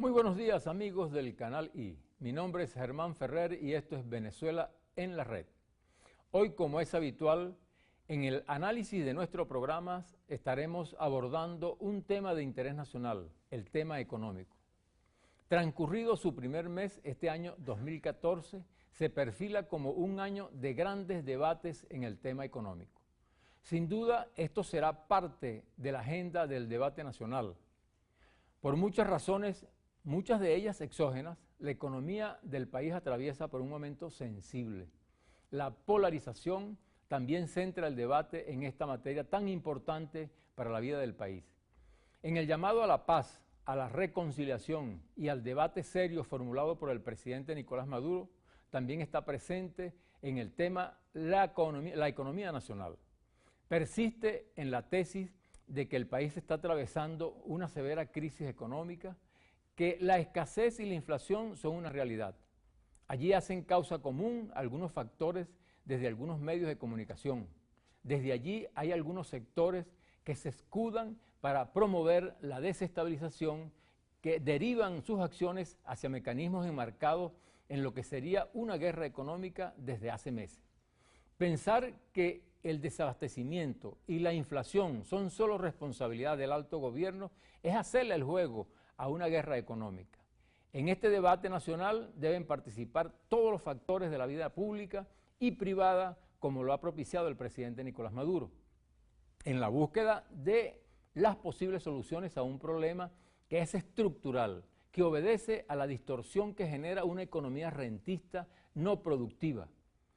Muy buenos días amigos del Canal I. Mi nombre es Germán Ferrer y esto es Venezuela en la Red. Hoy, como es habitual, en el análisis de nuestro programa estaremos abordando un tema de interés nacional, el tema económico. Transcurrido su primer mes, este año 2014 se perfila como un año de grandes debates en el tema económico. Sin duda, esto será parte de la agenda del debate nacional. Por muchas razones, muchas de ellas exógenas, la economía del país atraviesa por un momento sensible. La polarización también centra el debate en esta materia tan importante para la vida del país. En el llamado a la paz, a la reconciliación y al debate serio formulado por el presidente Nicolás Maduro, también está presente en el tema la economía nacional. Persiste en la tesis de que el país está atravesando una severa crisis económica, que la escasez y la inflación son una realidad. Allí hacen causa común algunos factores desde algunos medios de comunicación. Desde allí hay algunos sectores que se escudan para promover la desestabilización, que derivan sus acciones hacia mecanismos enmarcados en lo que sería una guerra económica desde hace meses. Pensar que el desabastecimiento y la inflación son solo responsabilidad del alto gobierno es hacerle el juego a una guerra económica. En este debate nacional deben participar todos los factores de la vida pública y privada, como lo ha propiciado el presidente Nicolás Maduro, en la búsqueda de las posibles soluciones a un problema que es estructural, que obedece a la distorsión que genera una economía rentista no productiva.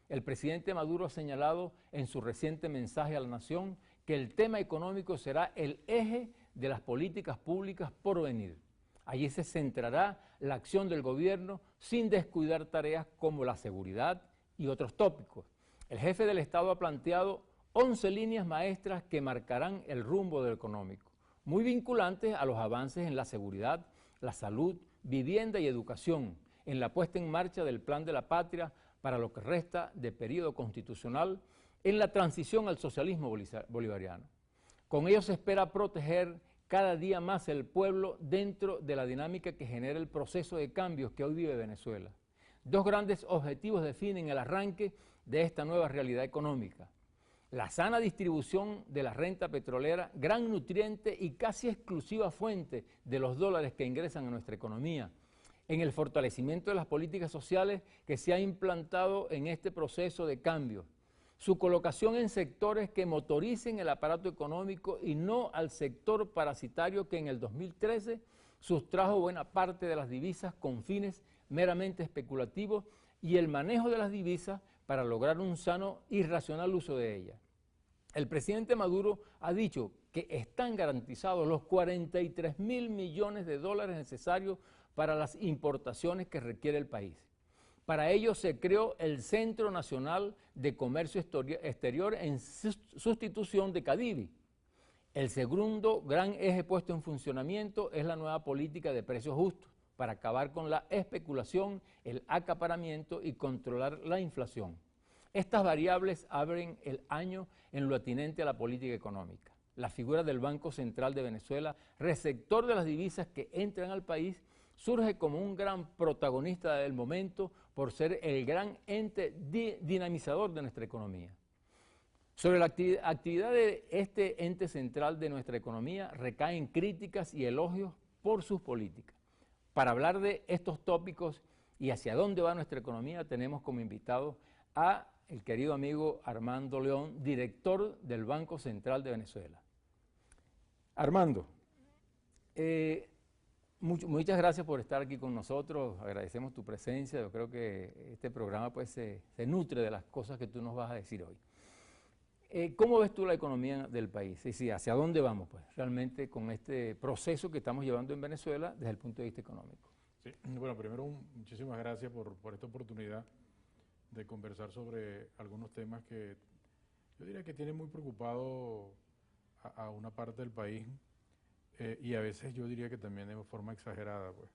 El presidente Maduro ha señalado en su reciente mensaje a la nación que el tema económico será el eje de las políticas públicas por venir. Allí se centrará la acción del gobierno sin descuidar tareas como la seguridad y otros tópicos. El jefe del Estado ha planteado 11 líneas maestras que marcarán el rumbo del económico, muy vinculantes a los avances en la seguridad, la salud, vivienda y educación, en la puesta en marcha del Plan de la Patria para lo que resta de periodo constitucional, en la transición al socialismo bolivariano. Con ello se espera proteger cada día más el pueblo dentro de la dinámica que genera el proceso de cambios que hoy vive Venezuela. Dos grandes objetivos definen el arranque de esta nueva realidad económica: la sana distribución de la renta petrolera, gran nutriente y casi exclusiva fuente de los dólares que ingresan a nuestra economía, en el fortalecimiento de las políticas sociales que se ha implantado en este proceso de cambio, su colocación en sectores que motoricen el aparato económico y no al sector parasitario que en el 2013 sustrajo buena parte de las divisas con fines meramente especulativos y el manejo de las divisas para lograr un sano y racional uso de ellas. El presidente Maduro ha dicho que están garantizados los 43.000 millones de dólares necesarios para las importaciones que requiere el país. Para ello se creó el Centro Nacional de Comercio Exterior en sustitución de Cadivi. El segundo gran eje puesto en funcionamiento es la nueva política de precios justos para acabar con la especulación, el acaparamiento y controlar la inflación. Estas variables abren el año en lo atinente a la política económica. La figura del Banco Central de Venezuela, receptor de las divisas que entran al país, surge como un gran protagonista del momento por ser el gran ente dinamizador de nuestra economía. Sobre la actividad de este ente central de nuestra economía recaen críticas y elogios por sus políticas. Para hablar de estos tópicos y hacia dónde va nuestra economía, tenemos como invitado a el querido amigo Armando León, director del Banco Central de Venezuela. Armando, muchas gracias por estar aquí con nosotros, agradecemos tu presencia. Yo creo que este programa pues se nutre de las cosas que tú nos vas a decir hoy. ¿Cómo ves tú la economía del país? Es decir, ¿hacia dónde vamos pues realmente con este proceso que estamos llevando en Venezuela desde el punto de vista económico? Sí, bueno, primero muchísimas gracias por esta oportunidad de conversar sobre algunos temas que yo diría que tienen muy preocupado a una parte del país y a veces yo diría que también de forma exagerada, pues.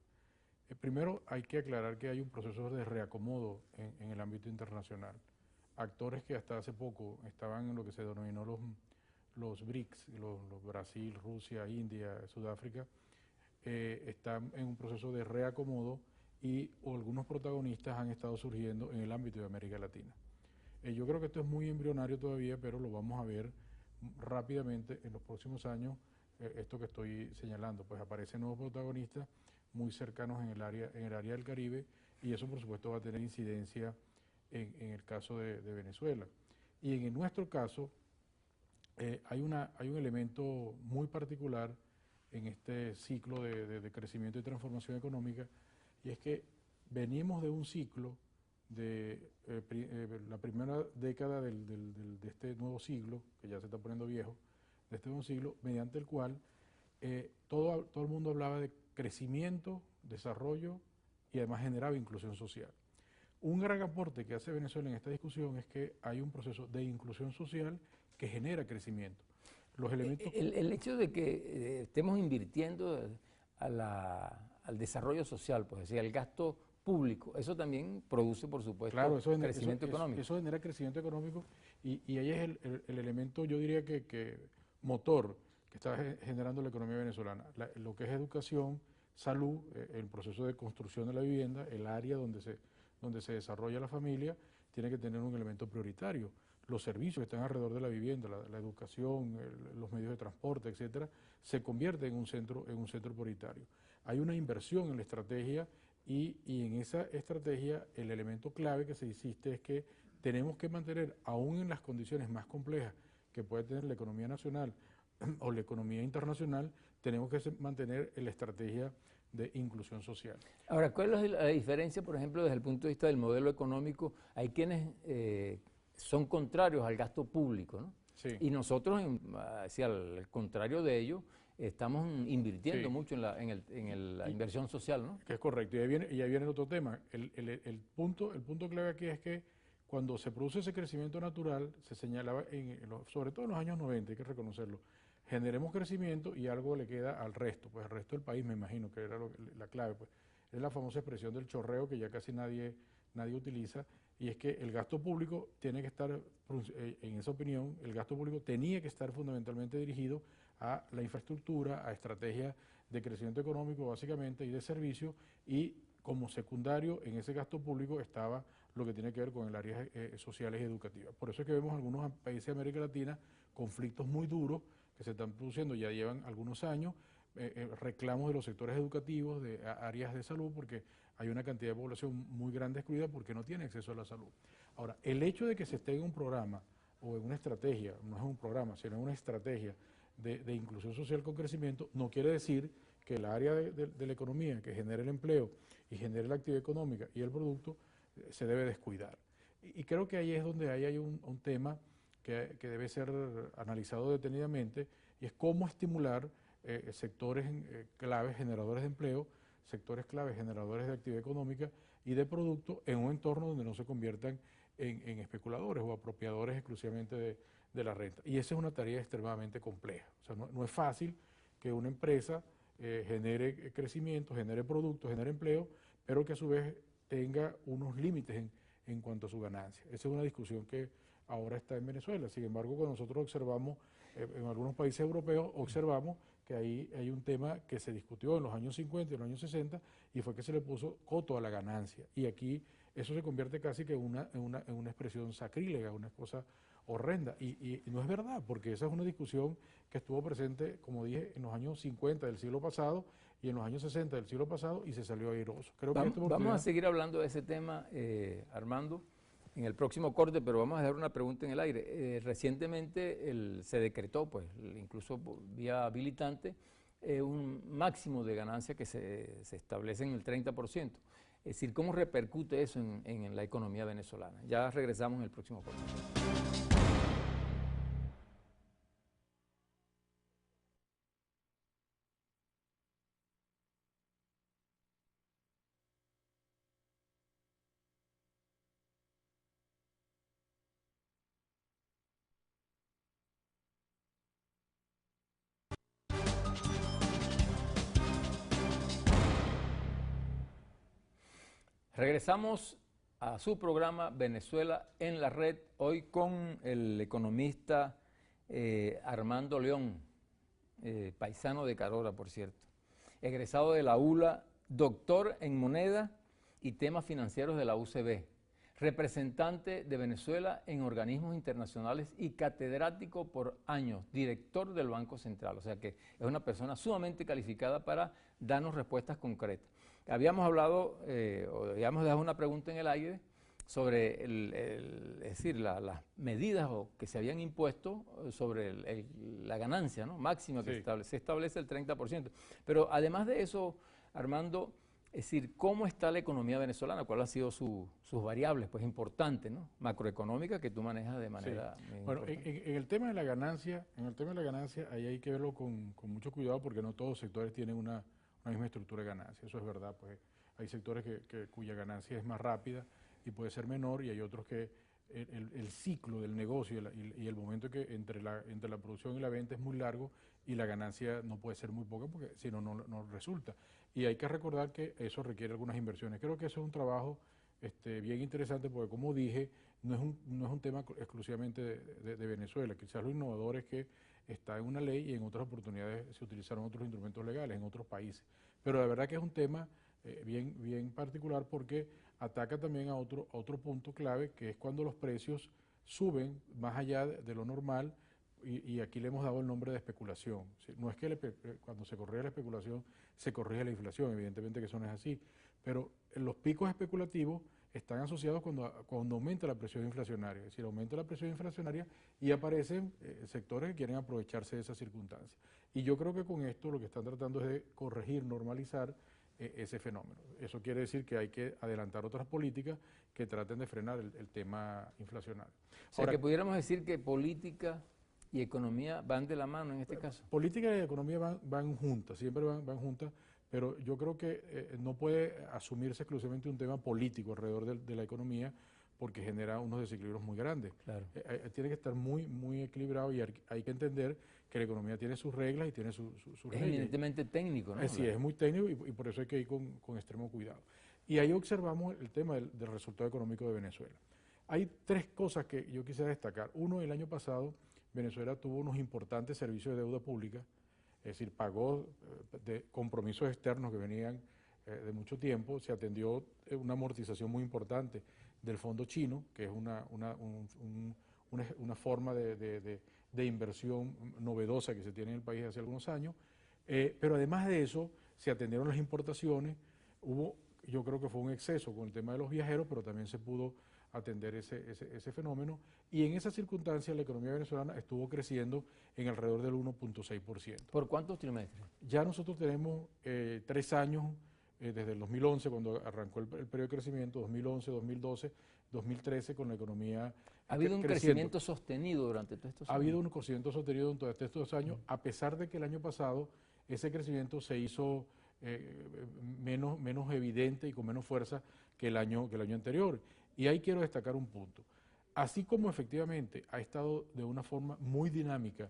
Primero hay que aclarar que hay un proceso de reacomodo en el ámbito internacional. Actores que hasta hace poco estaban en lo que se denominó los BRICS, los Brasil, Rusia, India, Sudáfrica, está en un proceso de reacomodo y algunos protagonistas han estado surgiendo en el ámbito de América Latina. Yo creo que esto es muy embrionario todavía, pero lo vamos a ver rápidamente en los próximos años, esto que estoy señalando, pues aparecen nuevos protagonistas muy cercanos en el área del Caribe, y eso por supuesto va a tener incidencia en el caso de Venezuela. Y en nuestro caso hay un elemento muy particular en este ciclo de crecimiento y transformación económica, y es que venimos de un ciclo de la primera década de este nuevo siglo, que ya se está poniendo viejo, de este nuevo siglo, mediante el cual todo el mundo hablaba de crecimiento, desarrollo y además generaba inclusión social. Un gran aporte que hace Venezuela en esta discusión es que hay un proceso de inclusión social que genera crecimiento. Los elementos... El hecho de que estemos invirtiendo al desarrollo social, pues, es decir, al gasto público, eso también produce, por supuesto, claro, crecimiento económico. Eso genera crecimiento económico y ahí es el elemento, yo diría que motor que está generando la economía venezolana. Lo que es educación, salud, el proceso de construcción de la vivienda, el área donde se desarrolla la familia, tiene que tener un elemento prioritario. Los servicios que están alrededor de la vivienda, la educación, los medios de transporte, etcétera, se convierte en un centro prioritario. Hay una inversión en la estrategia y en esa estrategia el elemento clave que se insiste es que tenemos que mantener, aún en las condiciones más complejas que puede tener la economía nacional o la economía internacional, tenemos que mantener la estrategia de inclusión social. Ahora, ¿cuál es la diferencia, por ejemplo, desde el punto de vista del modelo económico? Hay quienes son contrarios al gasto público, ¿no? Sí. Y nosotros, al contrario de ello, estamos invirtiendo mucho en la inversión social, ¿no? Que es correcto. Y ahí viene el otro tema. El punto clave aquí es que cuando se produce ese crecimiento natural, se señalaba, sobre todo en los años 90, hay que reconocerlo, generemos crecimiento y algo le queda al resto, pues al resto del país, me imagino que era la clave, pues es la famosa expresión del chorreo que ya casi nadie utiliza, y es que el gasto público tiene que estar, en esa opinión, el gasto público tenía que estar fundamentalmente dirigido a la infraestructura, a estrategias de crecimiento económico básicamente y de servicio, y como secundario en ese gasto público estaba lo que tiene que ver con el área sociales y educativas. Por eso es que vemos algunos países de América Latina conflictos muy duros que se están produciendo, ya llevan algunos años, reclamos de los sectores educativos, de áreas de salud, porque hay una cantidad de población muy grande excluida porque no tiene acceso a la salud. Ahora, el hecho de que se esté en un programa o en una estrategia, no es un programa, sino en una estrategia de inclusión social con crecimiento, no quiere decir que el área de la economía que genere el empleo y genere la actividad económica y el producto se debe descuidar. Y creo que ahí es donde hay un tema que debe ser analizado detenidamente, y es cómo estimular sectores claves generadores de empleo, sectores claves generadores de actividad económica y de producto en un entorno donde no se conviertan en especuladores o apropiadores exclusivamente de la renta. Y esa es una tarea extremadamente compleja. O sea, no es fácil que una empresa genere crecimiento, genere productos, genere empleo, pero que a su vez tenga unos límites en cuanto a su ganancia. Esa es una discusión que ahora está en Venezuela. Sin embargo, cuando nosotros observamos en algunos países europeos, observamos que ahí hay un tema que se discutió en los años 50 y en los años 60, y fue que se le puso coto a la ganancia. Y aquí eso se convierte casi que en una expresión sacrílega, una cosa horrenda. Y no es verdad, porque esa es una discusión que estuvo presente, como dije, en los años 50 del siglo pasado y en los años 60 del siglo pasado, y se salió airoso. Creo que vamos a seguir hablando de ese tema, Armando, en el próximo corte, pero vamos a dejar una pregunta en el aire. Recientemente se decretó, pues, incluso vía habilitante, un máximo de ganancia que se establece en el 30%. Es decir, ¿cómo repercute eso en la economía venezolana? Ya regresamos en el próximo corte. Regresamos a su programa Venezuela en la Red, hoy con el economista Armando León, paisano de Carora, por cierto. egresado de la ULA, doctor en moneda y temas financieros de la UCB, representante de Venezuela en organismos internacionales y catedrático por años, director del Banco Central. O sea que es una persona sumamente calificada para darnos respuestas concretas. Habíamos hablado, o habíamos dejado una pregunta en el aire sobre es decir, las medidas que se habían impuesto sobre la ganancia, ¿no?, máxima que se establece el 30%. Pero además de eso, Armando, es decir, ¿cómo está la economía venezolana? ¿Cuáles han sido sus variables, pues, importantes, ¿no?, macroeconómicas, que tú manejas de manera Bueno, en el tema de la ganancia, ahí hay que verlo con mucho cuidado, porque no todos los sectores tienen una misma estructura de ganancia. Eso es verdad, pues hay sectores cuya ganancia es más rápida y puede ser menor, y hay otros que el ciclo del negocio y el momento entre la producción y la venta es muy largo, y la ganancia no puede ser muy poca, porque si no, no resulta. Y hay que recordar que eso requiere algunas inversiones. Creo que eso es un trabajo bien interesante, porque, como dije, no es un tema exclusivamente de Venezuela. Quizás lo innovador es que está en una ley, y en otras oportunidades se utilizaron otros instrumentos legales en otros países. Pero la verdad que es un tema bien particular, porque ataca también a otro punto clave, que es cuando los precios suben más allá de lo normal, y aquí le hemos dado el nombre de especulación. ¿Sí? No es que cuando se corrige la especulación se corrige la inflación, evidentemente que eso no es así, pero los picos especulativos están asociados cuando aumenta la presión inflacionaria, es decir, aumenta la presión inflacionaria y aparecen sectores que quieren aprovecharse de esa circunstancia. Y yo creo que con esto lo que están tratando es de corregir, normalizar ese fenómeno. Eso quiere decir que hay que adelantar otras políticas que traten de frenar el tema inflacionario. O sea, ahora, que pudiéramos decir que política y economía van de la mano en este caso. Política y economía van juntas, siempre van juntas, pero yo creo que no puede asumirse exclusivamente un tema político alrededor de la economía, porque genera unos desequilibrios muy grandes. Claro. Tiene que estar muy equilibrado, y hay que entender que la economía tiene sus reglas y tiene sus leyes. Es evidentemente técnico, ¿no? Sí, es muy técnico, y por eso hay que ir con extremo cuidado. Y ahí observamos el tema del resultado económico de Venezuela. Hay tres cosas que yo quisiera destacar. Uno, el año pasado Venezuela tuvo unos importantes servicios de deuda pública, es decir, pagó de compromisos externos que venían de mucho tiempo. Se atendió una amortización muy importante del fondo chino, que es una forma de inversión novedosa que se tiene en el país hace algunos años, pero además de eso se atendieron las importaciones. Yo creo que fue un exceso con el tema de los viajeros, pero también se pudo atender ese fenómeno, y en esa circunstancia la economía venezolana estuvo creciendo en alrededor del 1.6%. ¿Por cuántos trimestres? Ya nosotros tenemos 3 años, desde el 2011, cuando arrancó el periodo de crecimiento, 2011, 2012, 2013, con la economía ¿Ha habido un crecimiento sostenido durante todos estos años? Ha habido un crecimiento sostenido durante estos años, a pesar de que el año pasado ese crecimiento se hizo menos evidente y con menos fuerza que el año anterior. Y ahí quiero destacar un punto. Así como efectivamente ha estado de una forma muy dinámica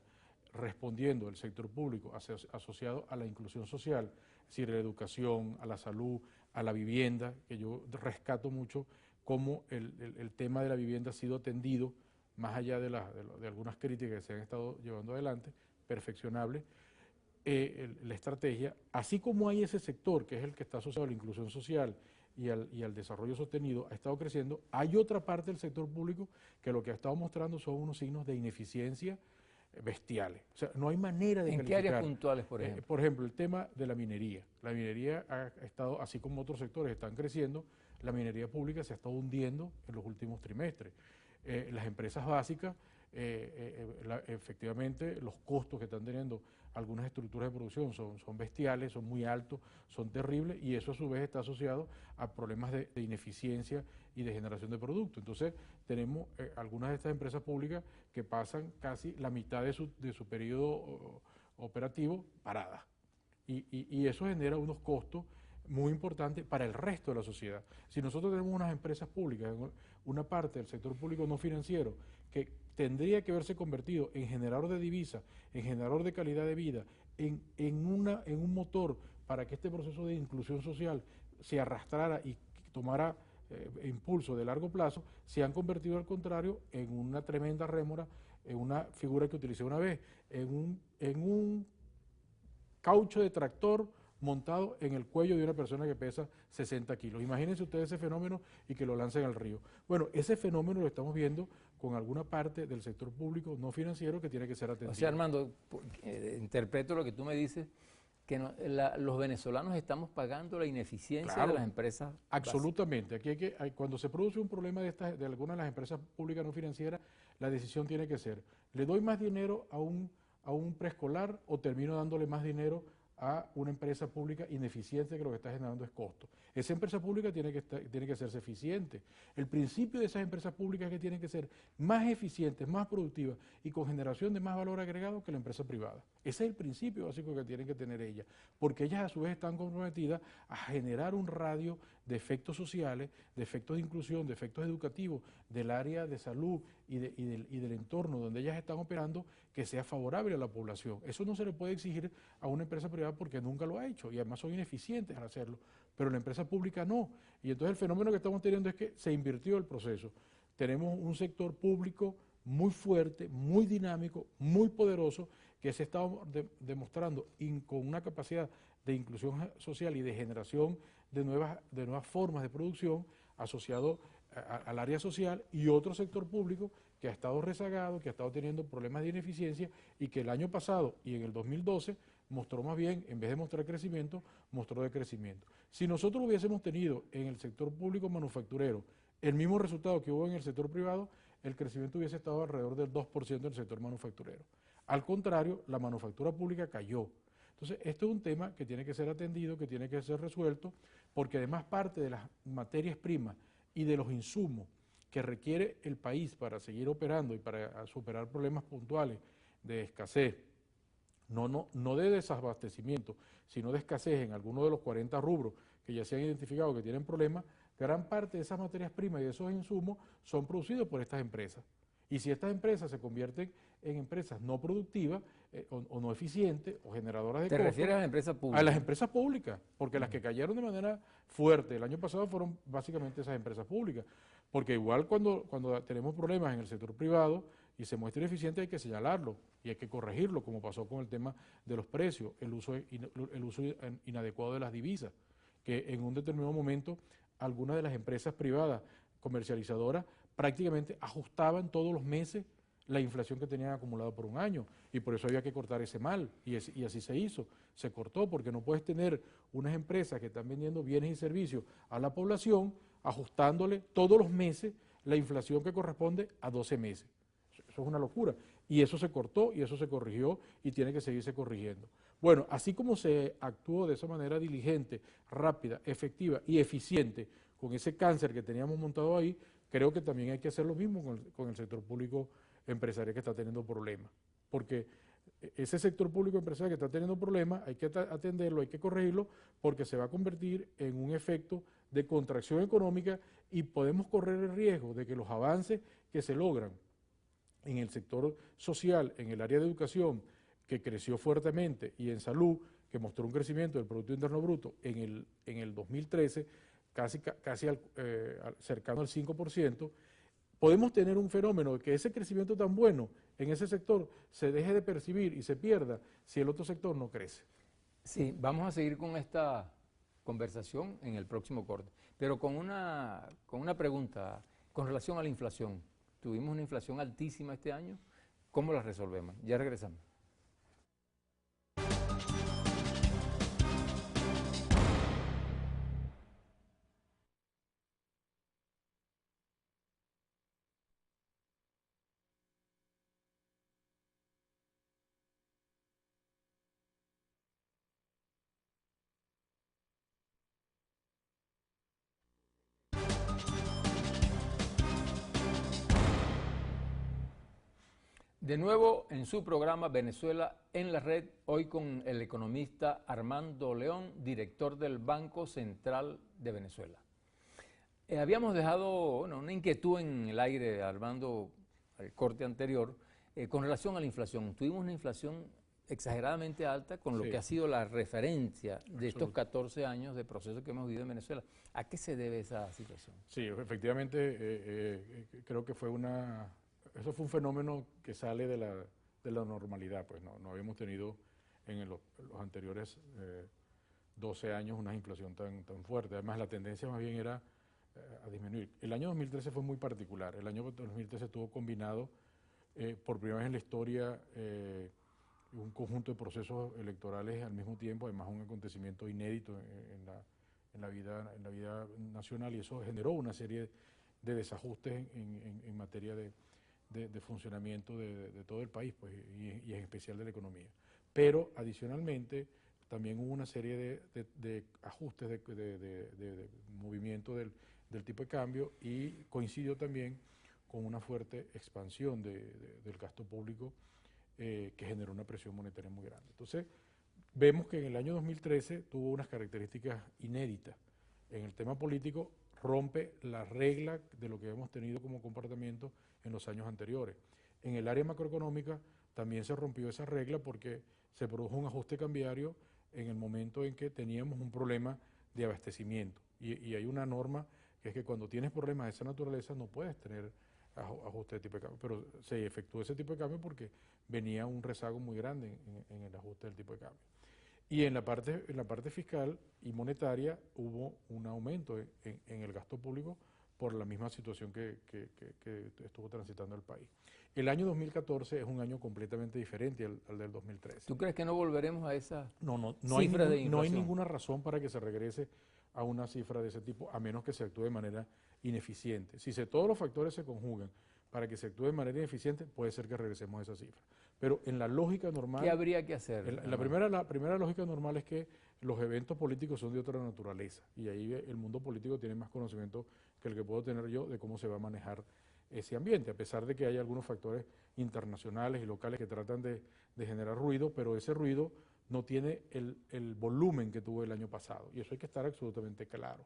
respondiendo el sector público asociado a la inclusión social, es decir, a la educación, a la salud, a la vivienda, que yo rescato mucho cómo el tema de la vivienda ha sido atendido, más allá de algunas críticas que se han estado llevando adelante, perfeccionable, la estrategia, así como hay ese sector que es el que está asociado a la inclusión social y al desarrollo sostenido, ha estado creciendo. Hay otra parte del sector público que lo que ha estado mostrando son unos signos de ineficiencia bestiales. O sea, no hay manera de calificar. ¿En qué áreas puntuales, por ejemplo? Por ejemplo, el tema de la minería. La minería ha estado, así como otros sectores están creciendo, la minería pública se ha estado hundiendo en los últimos trimestres. Las empresas básicas, efectivamente, los costos que están teniendo algunas estructuras de producción son bestiales, son muy altos, son terribles, y eso a su vez está asociado a problemas de ineficiencia y de generación de productos. Entonces tenemos algunas de estas empresas públicas que pasan casi la mitad de su periodo operativo paradas, y eso genera unos costos muy importantes para el resto de la sociedad. Si nosotros tenemos unas empresas públicas, una parte del sector público no financiero, que tendría que haberse convertido en generador de divisas, en generador de calidad de vida, en un motor para que este proceso de inclusión social se arrastrara y tomara impulso de largo plazo, se han convertido al contrario en una tremenda rémora, en una figura que utilicé una vez, en un caucho de tractor montado en el cuello de una persona que pesa 60 kilos. Imagínense ustedes ese fenómeno y que lo lancen al río. Bueno, ese fenómeno lo estamos viendo con alguna parte del sector público no financiero que tiene que ser atendido. O sea, Armando, interpreto lo que tú me dices, que los venezolanos estamos pagando la ineficiencia Claro, de las empresas. absolutamente. Aquí cuando se produce un problema de alguna de las empresas públicas no financieras, la decisión tiene que ser, ¿le doy más dinero a un preescolar o termino dándole más dinero a una empresa pública ineficiente que lo que está generando es costo? Esa empresa pública tiene que hacerse eficiente. El principio de esas empresas públicas es que tienen que ser más eficientes, más productivas y con generación de más valor agregado que la empresa privada. Ese es el principio básico que tienen que tener ellas, porque ellas a su vez están comprometidas a generar un radio de efectos sociales, de efectos de inclusión, de efectos educativos del área de salud y del entorno donde ellas están operando, que sea favorable a la población. Eso no se le puede exigir a una empresa privada porque nunca lo ha hecho y además son ineficientes al hacerlo, pero la empresa pública no. Y entonces el fenómeno que estamos teniendo es que se invirtió el proceso. Tenemos un sector público muy fuerte, muy dinámico, muy poderoso, que se está demostrando con una capacidad de inclusión social y de generación de nuevas formas de producción asociado al área social, y otro sector público que ha estado rezagado, que ha estado teniendo problemas de ineficiencia y que el año pasado y en el 2012 mostró más bien, en vez de mostrar crecimiento, mostró decrecimiento. Si nosotros hubiésemos tenido en el sector público manufacturero el mismo resultado que hubo en el sector privado, el crecimiento hubiese estado alrededor del 2% del sector manufacturero. Al contrario, la manufactura pública cayó. Entonces, esto es un tema que tiene que ser atendido, que tiene que ser resuelto, porque además parte de las materias primas y de los insumos que requiere el país para seguir operando y para superar problemas puntuales de escasez, no de desabastecimiento, sino de escasez en algunos de los 40 rubros que ya se han identificado que tienen problemas, gran parte de esas materias primas y de esos insumos son producidos por estas empresas. Y si estas empresas se convierten en empresas no productivas o no eficientes o generadoras de ¿Te costos, refieres a las empresas públicas? a las empresas públicas, porque las que cayeron de manera fuerte el año pasado fueron básicamente esas empresas públicas, porque igual cuando tenemos problemas en el sector privado y se muestra ineficiente hay que señalarlo y hay que corregirlo, como pasó con el tema de los precios, el uso inadecuado de las divisas, que en un determinado momento algunas de las empresas privadas comercializadoras prácticamente ajustaban todos los meses la inflación que tenían acumulada por un año, y por eso había que cortar ese mal, y así se hizo, se cortó, porque no puedes tener unas empresas que están vendiendo bienes y servicios a la población ajustándole todos los meses la inflación que corresponde a 12 meses. Eso es una locura, y eso se cortó, y eso se corrigió, y tiene que seguirse corrigiendo. Bueno, así como se actuó de esa manera diligente, rápida, efectiva y eficiente con ese cáncer que teníamos montado ahí, creo que también hay que hacer lo mismo con el sector público empresarial que está teniendo problemas, porque ese sector público empresarial que está teniendo problemas hay que atenderlo, hay que corregirlo, porque se va a convertir en un efecto de contracción económica y podemos correr el riesgo de que los avances que se logran en el sector social, en el área de educación, que creció fuertemente, y en salud, que mostró un crecimiento del Producto Interno Bruto en el 2013, casi cercano al 5%, podemos tener un fenómeno de que ese crecimiento tan bueno en ese sector se deje de percibir y se pierda si el otro sector no crece. Sí, vamos a seguir con esta conversación en el próximo corte, pero con una pregunta con relación a la inflación. Tuvimos una inflación altísima este año, ¿cómo la resolvemos? Ya regresamos. De nuevo en su programa Venezuela en la Red, hoy con el economista Armando León, director del Banco Central de Venezuela. Habíamos dejado una inquietud en el aire, Armando, el corte anterior, con relación a la inflación. Tuvimos una inflación exageradamente alta con lo que ha sido la referencia de estos 14 años de proceso que hemos vivido en Venezuela. ¿A qué se debe esa situación? Sí, efectivamente, creo que eso fue un fenómeno que sale de la normalidad, pues no habíamos tenido en los anteriores 12 años una inflación tan fuerte. Además, la tendencia más bien era a disminuir. El año 2013 fue muy particular. El año 2013 tuvo combinado por primera vez en la historia un conjunto de procesos electorales al mismo tiempo, además un acontecimiento inédito en la vida nacional, y eso generó una serie de desajustes en materia de funcionamiento de todo el país, pues, y en especial de la economía. Pero adicionalmente también hubo una serie de ajustes de movimiento del tipo de cambio, y coincidió también con una fuerte expansión del gasto público que generó una presión monetaria muy grande. Entonces, vemos que en el año 2013 tuvo unas características inéditas. En el tema político rompe la regla de lo que hemos tenido como comportamiento en los años anteriores. En el área macroeconómica también se rompió esa regla porque se produjo un ajuste cambiario en el momento en que teníamos un problema de abastecimiento. Y hay una norma que es que cuando tienes problemas de esa naturaleza no puedes tener ajuste de tipo de cambio, pero se efectuó ese tipo de cambio porque venía un rezago muy grande en el ajuste del tipo de cambio. Y en la parte fiscal y monetaria hubo un aumento en el gasto público por la misma situación que estuvo transitando el país. El año 2014 es un año completamente diferente al del 2013. ¿Tú crees que no volveremos a esa No cifra de inflación? No hay ninguna razón para que se regrese a una cifra de ese tipo, a menos que se actúe de manera ineficiente. Si todos los factores se conjugan para que se actúe de manera ineficiente, puede ser que regresemos a esa cifra. Pero en la lógica normal... ¿Qué habría que hacer? La primera lógica normal es que los eventos políticos son de otra naturaleza, y ahí el mundo político tiene más conocimiento que el que puedo tener yo de cómo se va a manejar ese ambiente, a pesar de que hay algunos factores internacionales y locales que tratan de generar ruido, pero ese ruido no tiene el volumen que tuvo el año pasado, y eso hay que estar absolutamente claro.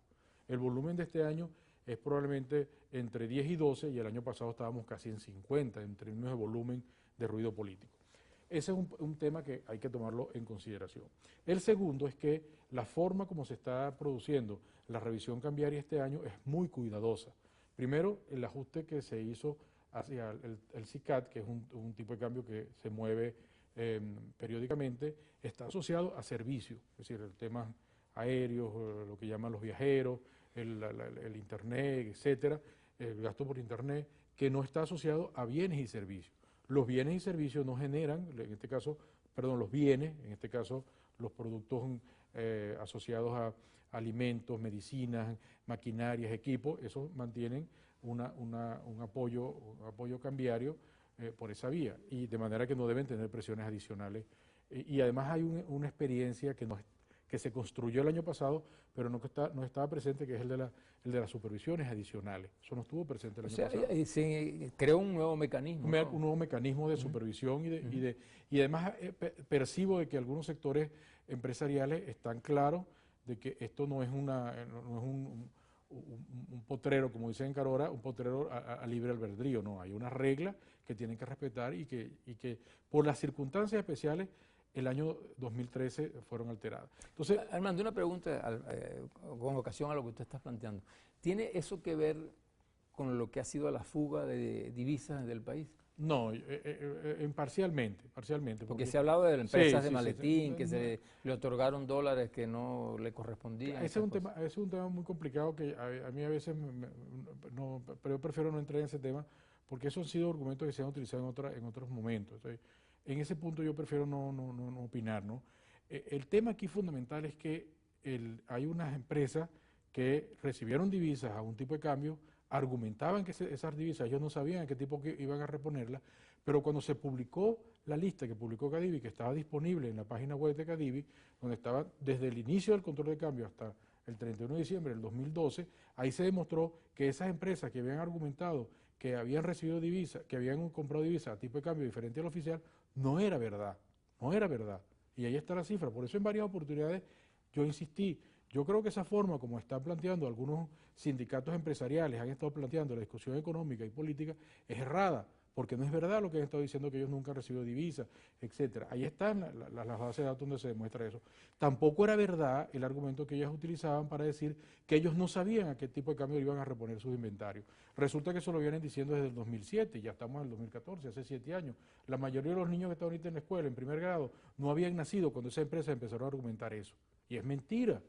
El volumen de este año es probablemente entre 10 y 12, y el año pasado estábamos casi en 50 en términos de volumen de ruido político. Ese es un tema que hay que tomarlo en consideración. El segundo es que la forma como se está produciendo la revisión cambiaria este año es muy cuidadosa. Primero, el ajuste que se hizo hacia el SICAD, que es un tipo de cambio que se mueve periódicamente, está asociado a servicios, es decir, el tema aéreos, lo que llaman los viajeros, el internet, etcétera, el gasto por internet, que no está asociado a bienes y servicios. Los bienes y servicios no generan, en este caso, perdón, los bienes, en este caso los productos asociados a alimentos, medicinas, maquinarias, equipos, esos mantienen un apoyo cambiario por esa vía, y de manera que no deben tener presiones adicionales. Y además hay una experiencia que se construyó el año pasado, pero no estaba presente, que es el de las supervisiones adicionales. Eso no estuvo presente el año pasado. Se creó un nuevo mecanismo. Un nuevo mecanismo de supervisión y además percibo de que algunos sectores empresariales están claros de que esto no es un potrero, como dicen en Carora, un potrero a libre albedrío, no, hay unas reglas que tienen que respetar y que por las circunstancias especiales el año 2013 fueron alteradas. Entonces, Armando, una pregunta con ocasión a lo que usted está planteando. ¿Tiene eso que ver con lo que ha sido la fuga de divisas del país? No, parcialmente. Porque se ha hablado de empresas de maletín, que se le otorgaron dólares que no le correspondían. Ese es un tema muy complicado que a mí a veces, pero yo prefiero no entrar en ese tema, porque esos han sido argumentos que se han utilizado en otros momentos. Entonces, en ese punto yo prefiero no opinar, ¿no? El tema aquí fundamental es que hay unas empresas que recibieron divisas a un tipo de cambio, argumentaban que esas divisas ellos no sabían a qué tipo que iban a reponerlas, pero cuando se publicó la lista que publicó Cadivi, que estaba disponible en la página web de Cadivi, donde estaba desde el inicio del control de cambio hasta el 31 de diciembre del 2012, ahí se demostró que esas empresas que habían argumentado que habían recibido divisas, que habían comprado divisas a tipo de cambio diferente al oficial, no era verdad. Y ahí está la cifra. Por eso en varias oportunidades yo insistí. Yo creo que esa forma, como están planteando algunos sindicatos empresariales, han estado planteando la discusión económica y política, es errada, porque no es verdad lo que han estado diciendo, que ellos nunca han recibido divisas, etcétera. Ahí están las bases de datos donde se demuestra eso. Tampoco era verdad el argumento que ellos utilizaban para decir que ellos no sabían a qué tipo de cambio iban a reponer sus inventarios. Resulta que eso lo vienen diciendo desde el 2007, y ya estamos en el 2014, hace 7 años. La mayoría de los niños que están ahorita en la escuela, en primer grado, no habían nacido cuando esas empresas empezaron a argumentar eso. Y es mentira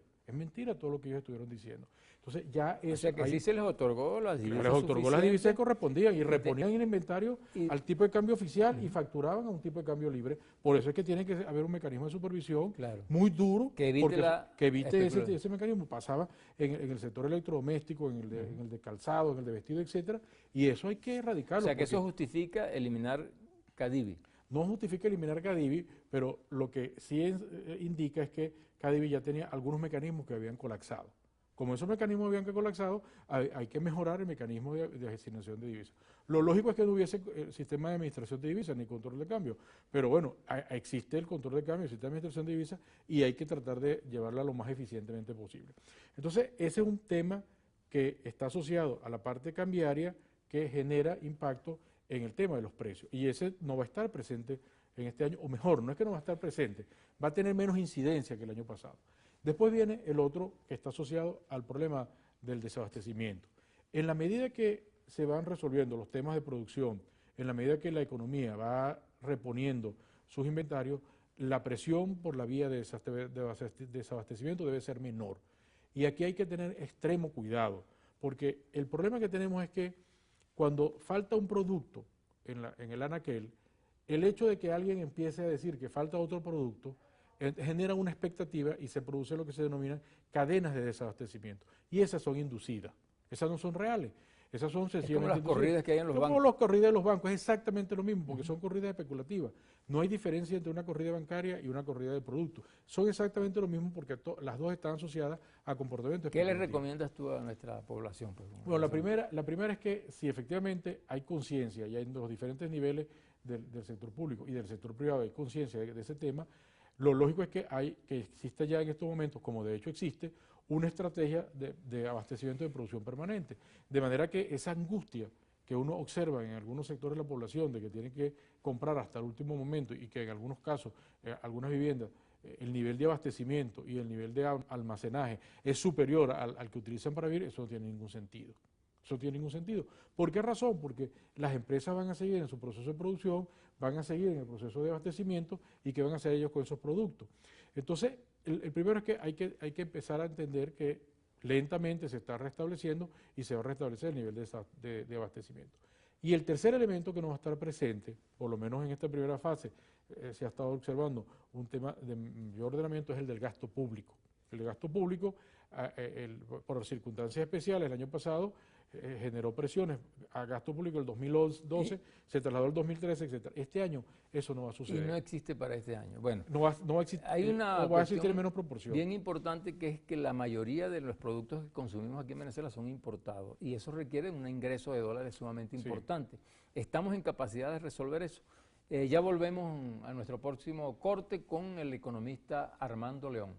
todo lo que ellos estuvieron diciendo. Entonces ya o sea que sí se les otorgó las divisas les otorgó las divisas que correspondían y reponían en el inventario al tipo de cambio oficial y facturaban a un tipo de cambio libre. Por eso es que tiene que haber un mecanismo de supervisión muy duro que evite, ese mecanismo. Pasaba en el sector electrodoméstico, en el de calzado, en el de vestido, etcétera, y eso hay que erradicarlo. O sea que eso justifica eliminar Cadivi. No justifica eliminar Cadivi, pero lo que sí indica es que Cadivi ya tenía algunos mecanismos que habían colapsado. Como esos mecanismos habían colapsado, hay que mejorar el mecanismo de asignación de divisas. Lo lógico es que no hubiese sistema de administración de divisas ni control de cambio, pero bueno, existe el control de cambio, el sistema de administración de divisas y hay que tratar de llevarla lo más eficientemente posible. Entonces, ese es un tema que está asociado a la parte cambiaria que genera impacto en el tema de los precios y ese no va a estar presente en este año, o mejor, no es que no va a estar presente, va a tener menos incidencia que el año pasado. Después viene el otro que está asociado al problema del desabastecimiento. En la medida que se van resolviendo los temas de producción, en la medida que la economía va reponiendo sus inventarios, la presión por la vía de desabastecimiento debe ser menor. Y aquí hay que tener extremo cuidado, porque el problema que tenemos es que cuando falta un producto en el anaquel, el hecho de que alguien empiece a decir que falta otro producto genera una expectativa y se produce lo que se denominan cadenas de desabastecimiento. Y esas son inducidas, esas no son reales, esas son sencillamente inducidas. Como las corridas que hay en los bancos. Como las corridas de los bancos, es exactamente lo mismo, porque son corridas especulativas. No hay diferencia entre una corrida bancaria y una corrida de productos. Son exactamente lo mismo porque las dos están asociadas a comportamientos especulativos. ¿Qué le recomiendas tú a nuestra población? Pues, bueno, la primera es que si efectivamente hay conciencia, y hay en los diferentes niveles del sector público y del sector privado hay conciencia de ese tema, lo lógico es que existe ya en estos momentos, como de hecho existe, una estrategia de abastecimiento de producción permanente. De manera que esa angustia que uno observa en algunos sectores de la población de que tienen que comprar hasta el último momento y que en algunos casos, algunas viviendas, el nivel de abastecimiento y el nivel de almacenaje es superior al que utilizan para vivir, eso no tiene ningún sentido. Eso no tiene ningún sentido. ¿Por qué razón? Porque las empresas van a seguir en su proceso de producción, van a seguir en el proceso de abastecimiento y ¿qué van a hacer ellos con esos productos? Entonces, el primero es que hay que empezar a entender que lentamente se está restableciendo y se va a restablecer el nivel de abastecimiento. Y el tercer elemento que no va a estar presente, por lo menos en esta primera fase, se ha estado observando un tema de mayor ordenamiento, es el del gasto público. El gasto público, por circunstancias especiales, el año pasado generó presiones a gasto público el 2012, se trasladó al 2013, etc. Este año eso no va a suceder. Y no existe para este año. Bueno, no va a existir, hay una va a existir en menos proporción. Bien importante, que es que la mayoría de los productos que consumimos aquí en Venezuela son importados y eso requiere un ingreso de dólares sumamente importante. ¿Estamos en capacidad de resolver eso? Ya volvemos a nuestro próximo corte con el economista Armando León.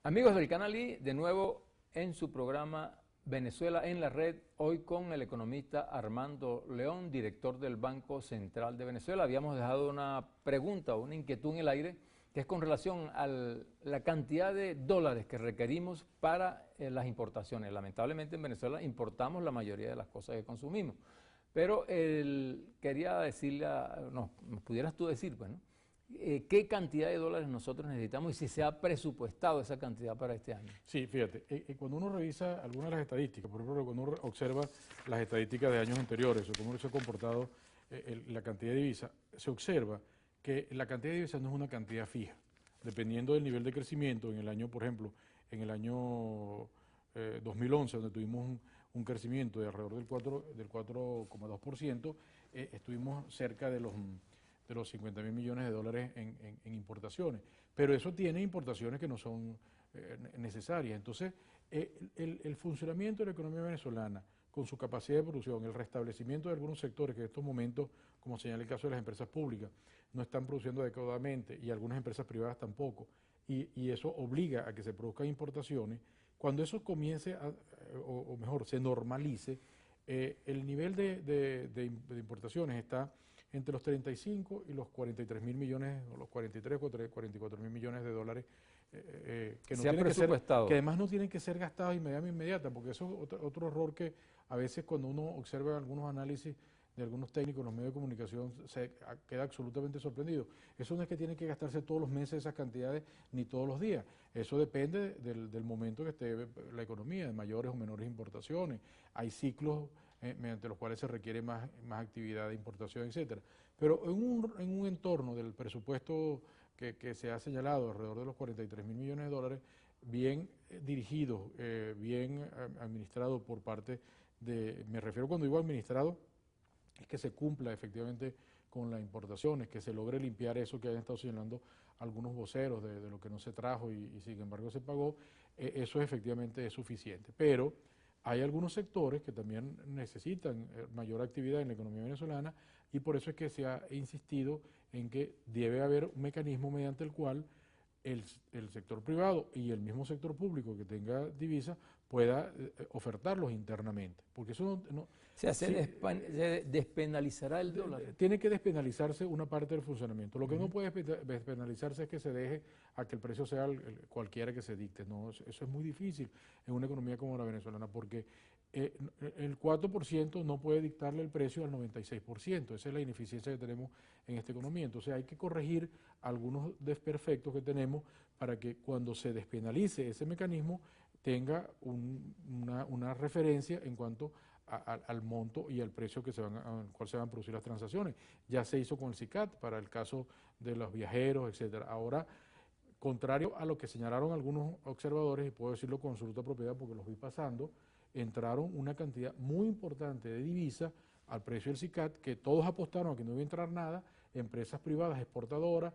Amigos del Canal I, de nuevo en su programa Venezuela en la Red, hoy con el economista Armando León, director del Banco Central de Venezuela. Habíamos dejado una pregunta, una inquietud en el aire, que es con relación a la cantidad de dólares que requerimos para las importaciones. Lamentablemente en Venezuela importamos la mayoría de las cosas que consumimos, pero quería decirle, nos pudieras tú decir, pues, ¿no? ¿Qué cantidad de dólares nosotros necesitamos y si se ha presupuestado esa cantidad para este año? Sí, fíjate, cuando uno revisa algunas de las estadísticas, por ejemplo, cuando uno observa las estadísticas de años anteriores o cómo se ha comportado la cantidad de divisas, se observa que la cantidad de divisas no es una cantidad fija, dependiendo del nivel de crecimiento. En el año, por ejemplo, en el año 2011, donde tuvimos un crecimiento de alrededor del 4,2%, estuvimos cerca de los 50.000 millones de dólares en importaciones, pero eso tiene importaciones que no son necesarias. Entonces, el funcionamiento de la economía venezolana, con su capacidad de producción, el restablecimiento de algunos sectores que en estos momentos, como señala el caso de las empresas públicas, no están produciendo adecuadamente y algunas empresas privadas tampoco, y eso obliga a que se produzcan importaciones. Cuando eso comience, o mejor, se normalice, el nivel de importaciones está entre los 35 y los 43 mil millones, o los 43 o 44 mil millones de dólares, que, no tienen que ser, que además no tienen que ser gastados de manera inmediata, porque eso es otro error que a veces cuando uno observa algunos análisis de algunos técnicos en los medios de comunicación se queda absolutamente sorprendido. Eso no es que tienen que gastarse todos los meses esas cantidades ni todos los días. Eso depende del momento que esté la economía, de mayores o menores importaciones. Hay ciclos mediante los cuales se requiere más actividad de importación, etcétera. Pero en un entorno del presupuesto que se ha señalado, alrededor de los 43 mil millones de dólares, bien dirigido, bien administrado por parte de, me refiero cuando digo administrado, es que se cumpla efectivamente con las importaciones, que se logre limpiar eso que hayan estado señalando algunos voceros de lo que no se trajo y sin embargo se pagó, eso efectivamente es suficiente. Pero hay algunos sectores que también necesitan mayor actividad en la economía venezolana y por eso es que se ha insistido en que debe haber un mecanismo mediante el cual el sector privado y el mismo sector público que tenga divisas pueda ofertarlos internamente, porque eso no se despenalizará el dólar. Tiene que despenalizarse una parte del funcionamiento. Lo que no puede despenalizarse es que se deje a que el precio sea cualquiera que se dicte. No, eso es muy difícil en una economía como la venezolana, porque el 4% no puede dictarle el precio al 96%. Esa es la ineficiencia que tenemos en esta economía. Entonces hay que corregir algunos desperfectos que tenemos para que cuando se despenalice ese mecanismo tenga una referencia en cuanto al monto y al precio al cual se van a producir las transacciones. Ya se hizo con el SICAT para el caso de los viajeros, etcétera. Ahora, contrario a lo que señalaron algunos observadores, y puedo decirlo con absoluta propiedad porque los vi pasando, entraron una cantidad muy importante de divisas al precio del SICAT, que todos apostaron a que no iba a entrar nada, empresas privadas exportadoras,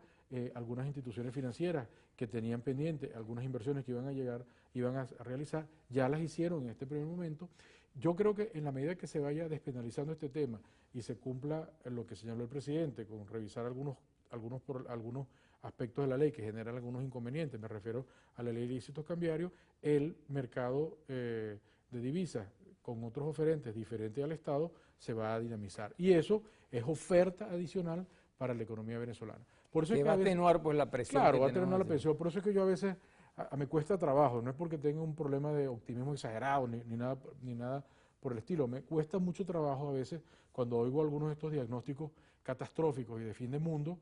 algunas instituciones financieras que tenían pendiente algunas inversiones que iban a realizar, ya las hicieron en este primer momento. Yo creo que en la medida que se vaya despenalizando este tema y se cumpla lo que señaló el presidente, con revisar algunos aspectos de la ley que generan algunos inconvenientes, me refiero a la ley de ilícitos cambiarios, el mercado de divisas con otros oferentes diferentes al Estado se va a dinamizar. Y eso es oferta adicional para la economía venezolana. Por eso que es que va a atenuar pues la presión. Claro, va a atenuar la presión. Por eso es que yo a veces me cuesta trabajo, no es porque tenga un problema de optimismo exagerado ni nada por el estilo. Me cuesta mucho trabajo a veces cuando oigo algunos de estos diagnósticos catastróficos y de fin de mundo,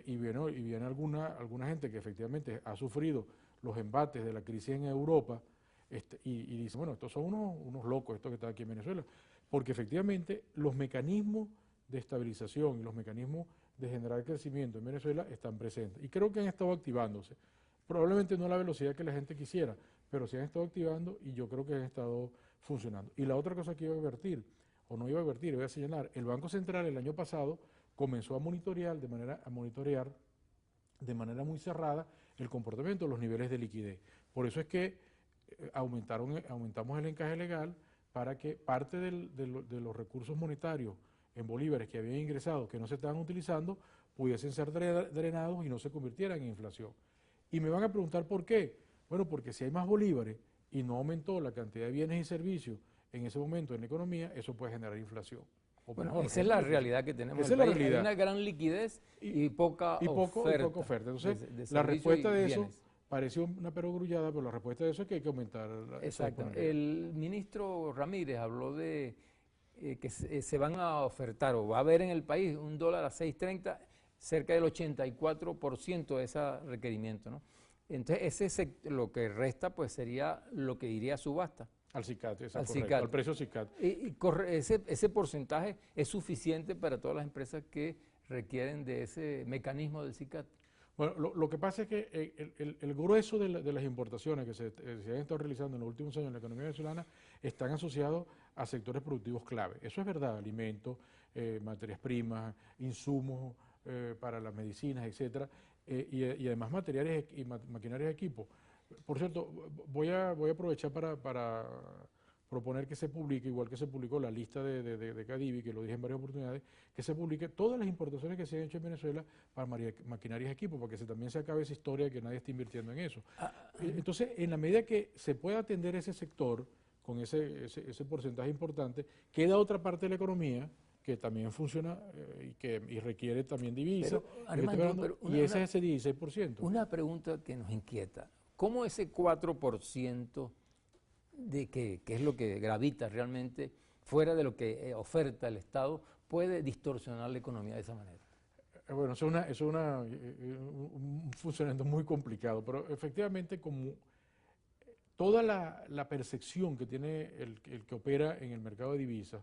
y viene alguna gente que efectivamente ha sufrido los embates de la crisis en Europa, y dice, bueno, estos son unos locos, estos que están aquí en Venezuela, porque efectivamente los mecanismos de estabilización y los mecanismos de generar crecimiento en Venezuela están presentes. Y creo que han estado activándose. Probablemente no a la velocidad que la gente quisiera, pero se han estado activando y yo creo que han estado funcionando. Y la otra cosa que iba a advertir, o no iba a advertir, voy a señalar, el Banco Central el año pasado comenzó a monitorear de manera muy cerrada el comportamiento de los niveles de liquidez. Por eso es que aumentamos el encaje legal para que parte de los recursos monetarios en bolívares que habían ingresado, que no se estaban utilizando, pudiesen ser drenados y no se convirtieran en inflación. Y me van a preguntar por qué. Bueno, porque si hay más bolívares y no aumentó la cantidad de bienes y servicios en ese momento en la economía, eso puede generar inflación. Bueno, esa es la realidad que tenemos en el país. Hay una gran liquidez y poca oferta. Entonces, la respuesta de eso pareció una perogrullada, pero la respuesta de eso es que hay que aumentar la Exacto. El ministro Ramírez habló de que se van a ofertar o va a haber en el país un dólar a 6.30, cerca del 84% de ese requerimiento, ¿no? Entonces, lo que resta pues sería lo que iría a subasta. Al SICAT, al precio SICAT. Y ese porcentaje es suficiente para todas las empresas que requieren de ese mecanismo del SICAT. Bueno, lo que pasa es que el grueso de las importaciones que se han estado realizando en los últimos años en la economía venezolana están asociados a sectores productivos clave. Eso es verdad, alimentos, materias primas, insumos para las medicinas, etcétera, y además materiales y maquinarias de equipo. Por cierto, voy a aprovechar para proponer que se publique, igual que se publicó la lista de Cadivi, que lo dije en varias oportunidades, que se publique todas las importaciones que se han hecho en Venezuela para maquinarias y equipos, para que también se acabe esa historia de que nadie está invirtiendo en eso. Entonces, en la medida que se pueda atender ese sector, con ese porcentaje importante, queda otra parte de la economía que también funciona y requiere también divisas. Y ese es ese 16%. Una pregunta que nos inquieta. ¿Cómo ese 4% que es lo que gravita realmente fuera de lo que oferta el Estado puede distorsionar la economía de esa manera? Bueno, eso es un funcionamiento muy complicado, pero efectivamente como toda la percepción que tiene el que opera en el mercado de divisas,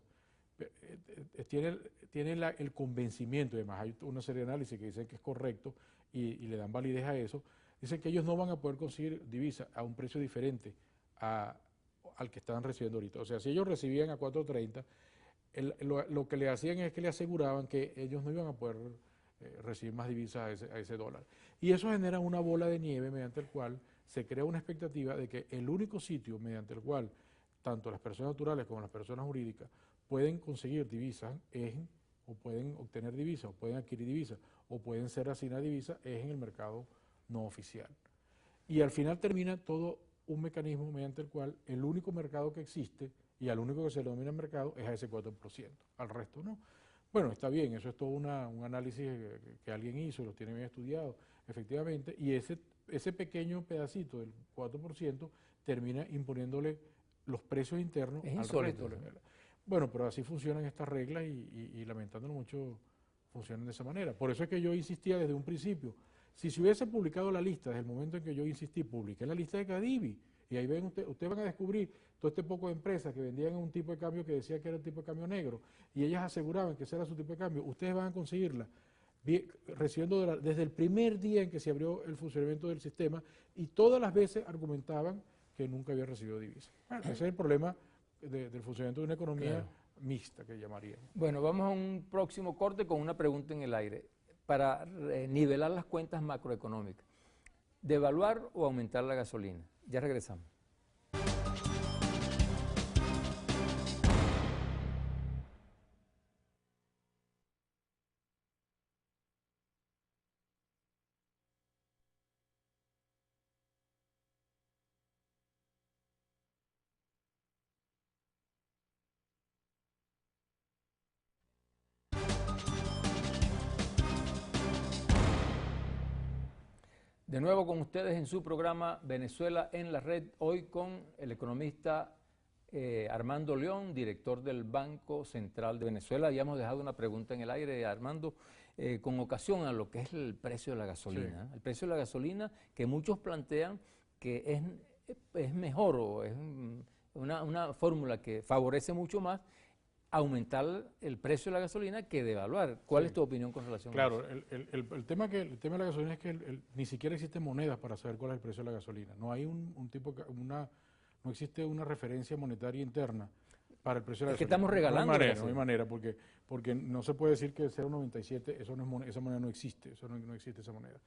tiene el convencimiento, además hay una serie de análisis que dicen que es correcto y le dan validez a eso, dicen que ellos no van a poder conseguir divisas a un precio diferente al que estaban recibiendo ahorita. O sea, si ellos recibían a 4.30, lo que le hacían es que le aseguraban que ellos no iban a poder recibir más divisas a ese dólar. Y eso genera una bola de nieve mediante el cual se crea una expectativa de que el único sitio mediante el cual tanto las personas naturales como las personas jurídicas pueden conseguir divisas o pueden obtener divisas, o pueden adquirir divisas, o pueden ser asignadas divisas, es en el mercado no oficial. Y al final termina todo un mecanismo mediante el cual el único mercado que existe y al único que se le denomina mercado es a ese 4%, al resto no. Bueno, está bien, eso es todo un análisis que alguien hizo, los tiene bien estudiados, efectivamente, y ese pequeño pedacito del 4% termina imponiéndole los precios internos al resto. Bueno, pero así funcionan estas reglas y lamentándolo mucho funcionan de esa manera. Por eso es que yo insistía desde un principio. Si se hubiese publicado la lista, desde el momento en que yo insistí, publiqué la lista de Cadivi, y ahí ven ustedes van a descubrir todo este poco de empresas que vendían un tipo de cambio que decía que era el tipo de cambio negro, y ellas aseguraban que ese era su tipo de cambio. Ustedes van a conseguirla recibiendo dólares desde el primer día en que se abrió el funcionamiento del sistema, y todas las veces argumentaban que nunca había recibido divisas. Bueno, ese es el problema del funcionamiento de una economía mixta, que llamaríamos. Bueno, vamos a un próximo corte con una pregunta en el aire. Para nivelar las cuentas macroeconómicas, ¿devaluar o aumentar la gasolina? Ya regresamos. De nuevo con ustedes en su programa Venezuela en la Red, hoy con el economista Armando León, director del Banco Central de Venezuela. Habíamos dejado una pregunta en el aire, Armando, con ocasión a lo que es el precio de la gasolina. Sí. El precio de la gasolina que muchos plantean que es mejor o es una fórmula que favorece mucho más aumentar el precio de la gasolina que devaluar. ¿Cuál es tu opinión con relación a eso? Claro, el tema de la gasolina es que ni siquiera existen monedas para saber cuál es el precio de la gasolina. No hay no existe una referencia monetaria interna para el precio de la gasolina. Es que estamos regalando. No hay manera, porque no se puede decir que 0.97, esa moneda no existe, no existe esa moneda.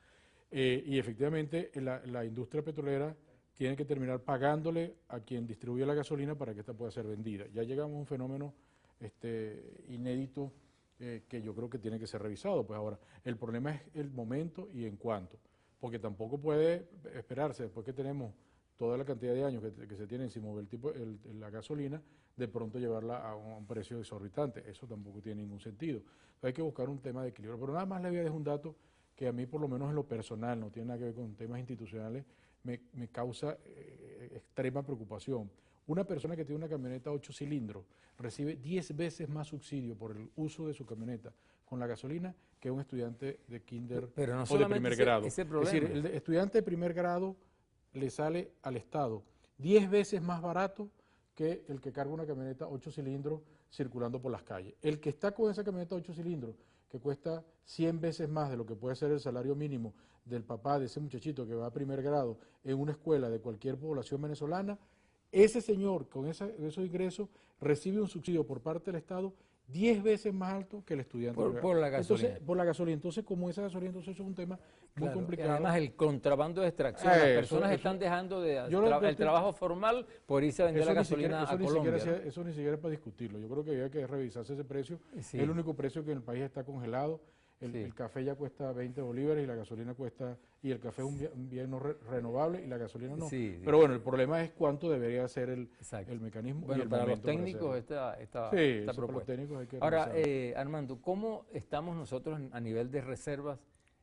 Y efectivamente la industria petrolera tiene que terminar pagándole a quien distribuye la gasolina para que esta pueda ser vendida. Ya llegamos a un fenómeno inédito que yo creo que tiene que ser revisado. Pues ahora, el problema es el momento y en cuánto, porque tampoco puede esperarse, después que tenemos toda la cantidad de años que se tienen sin mover la gasolina, de pronto llevarla a un precio exorbitante. Eso tampoco tiene ningún sentido. Entonces hay que buscar un tema de equilibrio. Pero nada más le voy a dejar un dato que a mí, por lo menos en lo personal, no tiene nada que ver con temas institucionales, me causa extrema preocupación. Una persona que tiene una camioneta 8 cilindros recibe 10 veces más subsidio por el uso de su camioneta con la gasolina que un estudiante de kinder o de primer grado. Es decir, el estudiante de primer grado le sale al Estado 10 veces más barato que el que carga una camioneta 8 cilindros circulando por las calles. El que está con esa camioneta 8 cilindros, que cuesta 100 veces más de lo que puede ser el salario mínimo del papá de ese muchachito que va a primer grado en una escuela de cualquier población venezolana, ese señor con esos ingresos recibe un subsidio por parte del Estado 10 veces más alto que el estudiante. Por la gasolina. Entonces, por la gasolina. Entonces, como esa gasolina, entonces eso es un tema Claro, y complicado. además el contrabando de extracción, las personas están dejando el trabajo formal por irse a vender la gasolina a Colombia, ¿no? Eso ni siquiera es para discutirlo. Yo creo que había que revisarse ese precio. Sí. Es el único precio que en el país está congelado. Sí. El café ya cuesta 20 bolívares y la gasolina cuesta, y el café es un bien no renovable y la gasolina no. Sí, sí. Pero bueno, el problema es cuánto debería ser el mecanismo. Bueno, y el para los momento para técnicos hacerlo. esta Sí, para propuesta. los técnicos hay que Ahora, revisarlo. Armando, ¿cómo estamos nosotros a nivel de reservas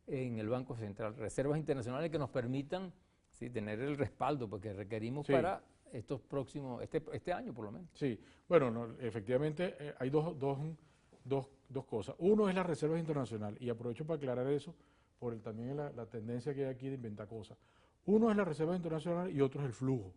en el Banco Central? Reservas internacionales que nos permitan tener el respaldo, porque requerimos Sí. para estos próximos, este año por lo menos. Sí, bueno, no, efectivamente hay dos cosas. Uno es las reservas internacionales, y aprovecho para aclarar eso, por también la tendencia que hay aquí de inventar cosas. Uno es la reserva internacional y otro es el flujo.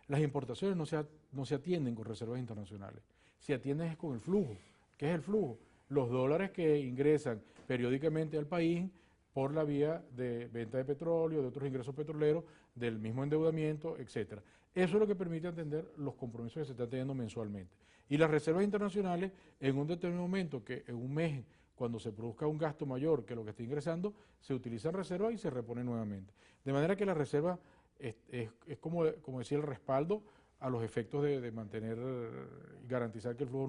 Las importaciones no se atienden con reservas internacionales, se atienden es con el flujo. ¿Qué es el flujo? Los dólares que ingresan periódicamente al país por la vía de venta de petróleo, de otros ingresos petroleros, del mismo endeudamiento, etcétera. Eso es lo que permite atender los compromisos que se están teniendo mensualmente. Y las reservas internacionales, en un determinado momento, que en un mes, cuando se produzca un gasto mayor que lo que está ingresando, se utilizan reservas y se reponen nuevamente. De manera que la reserva es como decía, el respaldo a los efectos de mantener y garantizar que el flujo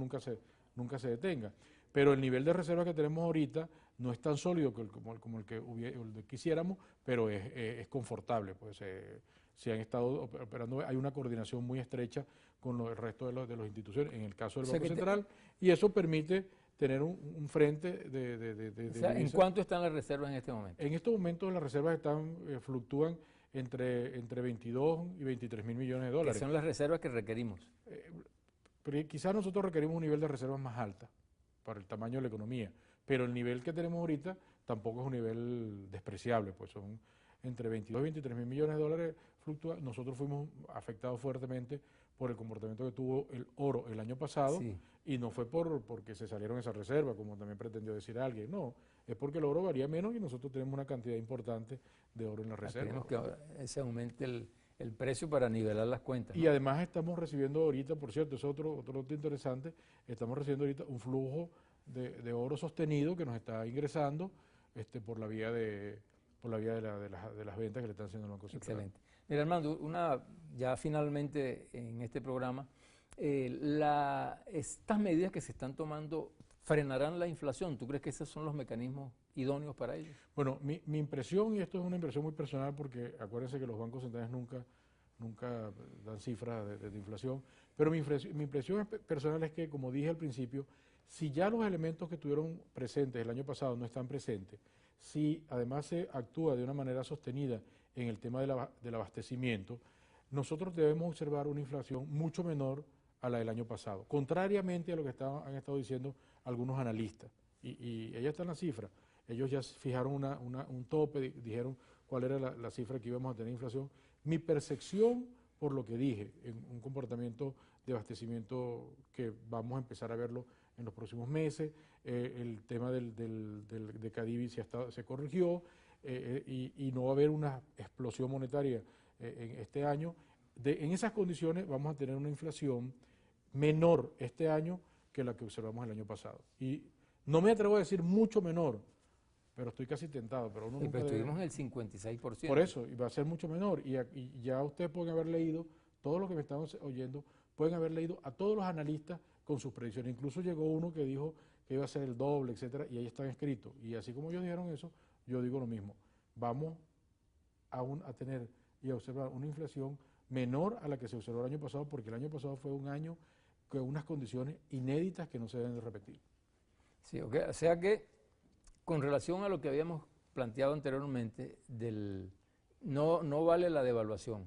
nunca se detenga. Pero el nivel de reserva que tenemos ahorita no es tan sólido como el que quisiéramos, pero es confortable. Pues se han estado operando, hay una coordinación muy estrecha con el resto de las instituciones, en el caso del Banco Central, y eso permite tener un frente de o sea, ¿en cuánto están las reservas en este momento? En estos momentos las reservas fluctúan entre 22 y 23 mil millones de dólares. Que son las reservas que requerimos. Pero quizás nosotros requerimos un nivel de reservas más alta para el tamaño de la economía, pero el nivel que tenemos ahorita tampoco es un nivel despreciable, pues son entre 22 y 23 mil millones de dólares fluctúa. Nosotros fuimos afectados fuertemente por el comportamiento que tuvo el oro el año pasado, sí. Y no fue porque se salieron esas reservas, como también pretendió decir alguien, no, es porque el oro varía menos y nosotros tenemos una cantidad importante de oro en las reservas. Queremos que se aumente el precio para nivelar las cuentas, ¿no? Y además estamos recibiendo ahorita, por cierto, es otro dato interesante, estamos recibiendo ahorita un flujo de oro sostenido que nos está ingresando por la vía de las ventas que le están haciendo el Banco Central. Excelente. Mira, Armando, ya finalmente en este programa, estas medidas que se están tomando frenarán la inflación. ¿Tú crees que esos son los mecanismos idóneos para ello? Bueno, mi impresión, y esto es una impresión muy personal porque acuérdense que los bancos centrales nunca dan cifras de inflación, pero mi impresión personal es que, como dije al principio, si ya los elementos que estuvieron presentes el año pasado no están presentes, si además se actúa de una manera sostenida en el tema del abastecimiento, nosotros debemos observar una inflación mucho menor a la del año pasado, contrariamente a lo que han estado diciendo algunos analistas. Y ahí está la cifra. Ellos ya fijaron un tope, dijeron cuál era la cifra que íbamos a tener de inflación. Mi percepción, por lo que dije, en un comportamiento de abastecimiento que vamos a empezar a verlo en los próximos meses, el tema de Cadivi se corrigió y no va a haber una explosión monetaria en este año. En esas condiciones vamos a tener una inflación menor este año que la que observamos el año pasado. Y no me atrevo a decir mucho menor, pero estoy casi tentado. Pero uno pero estuvimos en el 56%. Por eso, y va a ser mucho menor. Y ya ustedes pueden haber leído, todos los que me están oyendo, pueden haber leído a todos los analistas con sus predicciones. Incluso llegó uno que dijo que iba a ser el doble, etcétera, y ahí están escritos. Y así como ellos dijeron eso, yo digo lo mismo. Vamos a tener y a observar una inflación menor a la que se observó el año pasado, porque el año pasado fue un año con unas condiciones inéditas que no se deben de repetir. Sí, okay. O sea que con relación a lo que habíamos planteado anteriormente, no vale la devaluación.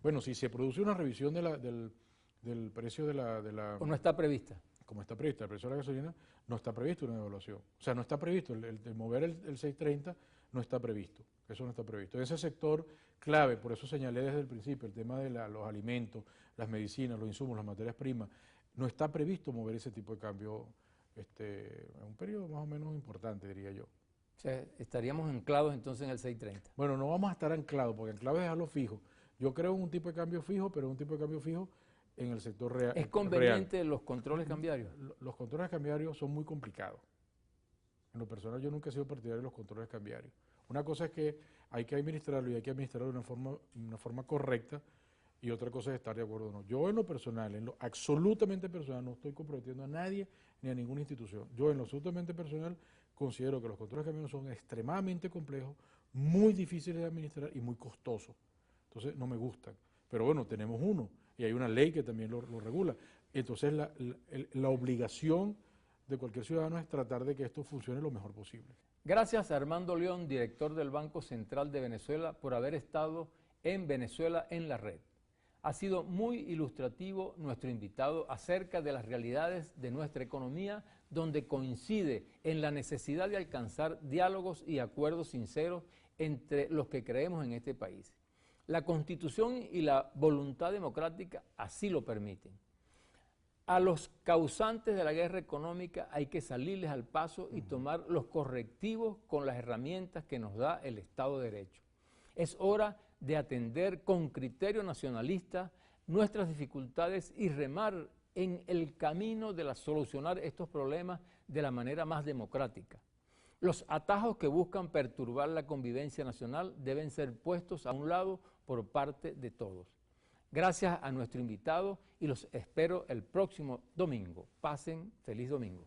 Bueno, si se produce una revisión del precio de la... ¿O no está prevista? Como está prevista el precio de la gasolina, no está previsto una devaluación. O sea, no está previsto, el mover el 630 no está previsto, eso no está previsto. Ese sector clave, por eso señalé desde el principio, el tema de los alimentos, las medicinas, los insumos, las materias primas, no está previsto mover ese tipo de cambio en un periodo más o menos importante, diría yo. O sea, estaríamos anclados entonces en el 630. Bueno, no vamos a estar anclados, porque anclados es dejarlo fijo. Yo creo en un tipo de cambio fijo, pero un tipo de cambio fijo en el sector real. ¿Es conveniente los controles cambiarios? Los controles cambiarios son muy complicados. En lo personal yo nunca he sido partidario de los controles cambiarios. Una cosa es que hay que administrarlo y hay que administrarlo de una forma correcta, y otra cosa es estar de acuerdo o no. Yo en lo personal, en lo absolutamente personal, no estoy comprometiendo a nadie ni a ninguna institución. Yo en lo absolutamente personal considero que los controles de camiones son extremadamente complejos, muy difíciles de administrar y muy costosos. Entonces no me gustan. Pero bueno, tenemos uno y hay una ley que también lo regula. Entonces la obligación de cualquier ciudadano es tratar de que esto funcione lo mejor posible. Gracias a Armando León, director del Banco Central de Venezuela, por haber estado en Venezuela en la red. Ha sido muy ilustrativo nuestro invitado acerca de las realidades de nuestra economía, donde coincide en la necesidad de alcanzar diálogos y acuerdos sinceros entre los que creemos en este país. La Constitución y la voluntad democrática así lo permiten. A los causantes de la guerra económica hay que salirles al paso y tomar los correctivos con las herramientas que nos da el Estado de Derecho. Es hora de atender con criterio nacionalista nuestras dificultades y remar en el camino de solucionar estos problemas de la manera más democrática. Los atajos que buscan perturbar la convivencia nacional deben ser puestos a un lado por parte de todos. Gracias a nuestro invitado y los espero el próximo domingo. Pasen feliz domingo.